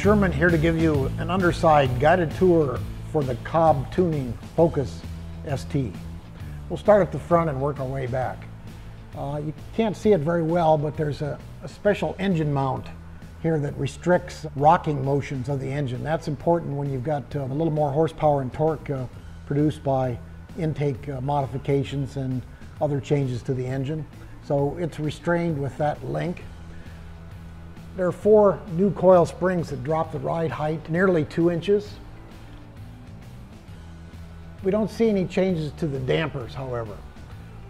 Sherman here to give you an underside guided tour for the COBB Tuning Focus ST. We'll start at the front and work our way back. You can't see it very well, but there's a special engine mount here that restricts rocking motions of the engine. That's important when you've got a little more horsepower and torque produced by intake modifications and other changes to the engine. So it's restrained with that link. There are 4 new coil springs that drop the ride height nearly 2 inches. We don't see any changes to the dampers, however.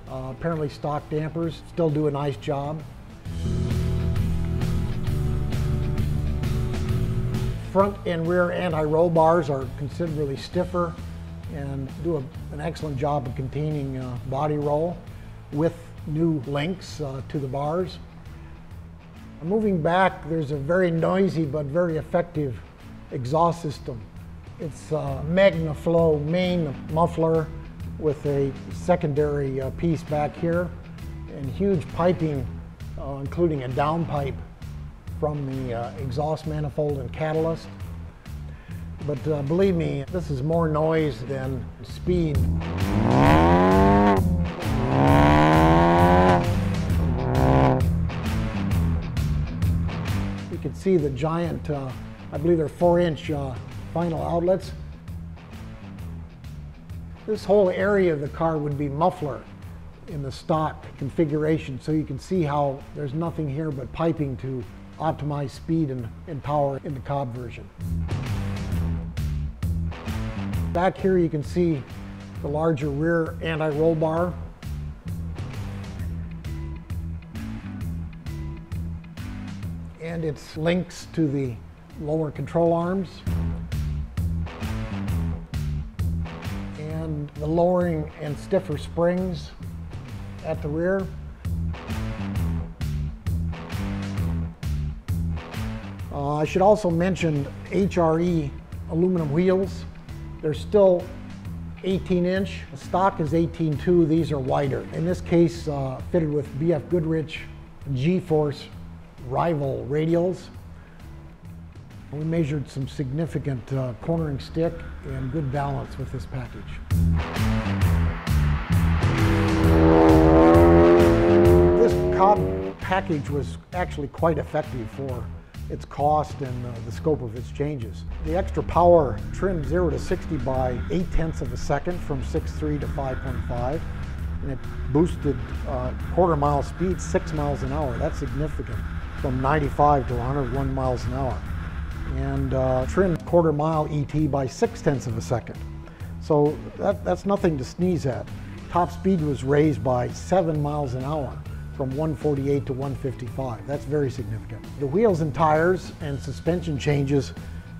Apparently stock dampers still do a nice job. Front and rear anti-roll bars are considerably stiffer and do an excellent job of containing body roll with new links to the bars. Moving back, there's a very noisy but very effective exhaust system. It's a MagnaFlow main muffler with a secondary piece back here and huge piping, including a downpipe from the exhaust manifold and catalyst. But believe me, this is more noise than speed. You can see the giant, I believe they're 4-inch final outlets. This whole area of the car would be muffler in the stock configuration, so you can see how there's nothing here but piping to optimize speed and power in the COBB version. Back here you can see the larger rear anti-roll bar. And its links to the lower control arms. And the lowering and stiffer springs at the rear. I should also mention HRE aluminum wheels. They're still 18-inch. The stock is 18.2. These are wider. In this case, fitted with BF Goodrich G-Force rival radials. We measured some significant cornering stick and good balance with this package. This COBB package was actually quite effective for its cost and the scope of its changes. The extra power trimmed 0 to 60 by 0.8 of a second from 6.3 to 5.5. And it boosted quarter-mile speed 6 miles an hour. That's significant, from 95 to 101 miles an hour. And trimmed quarter-mile ET by 0.6 of a second. So that's nothing to sneeze at. Top speed was raised by 7 miles an hour, from 148 to 155. That's very significant. The wheels and tires and suspension changes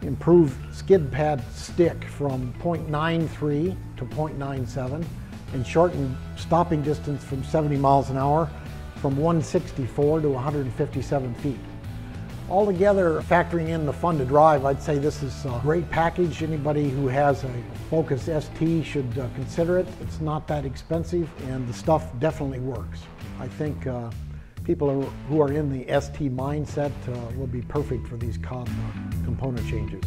improved skid pad stick from 0.93 to 0.97 and shortened stopping distance from 70 miles an hour from 164 to 157 feet. Altogether, factoring in the fun to drive, I'd say this is a great package. Anybody who has a Focus ST should consider it. It's not that expensive and the stuff definitely works. I think people who are in the ST mindset will be perfect for these COBB component changes.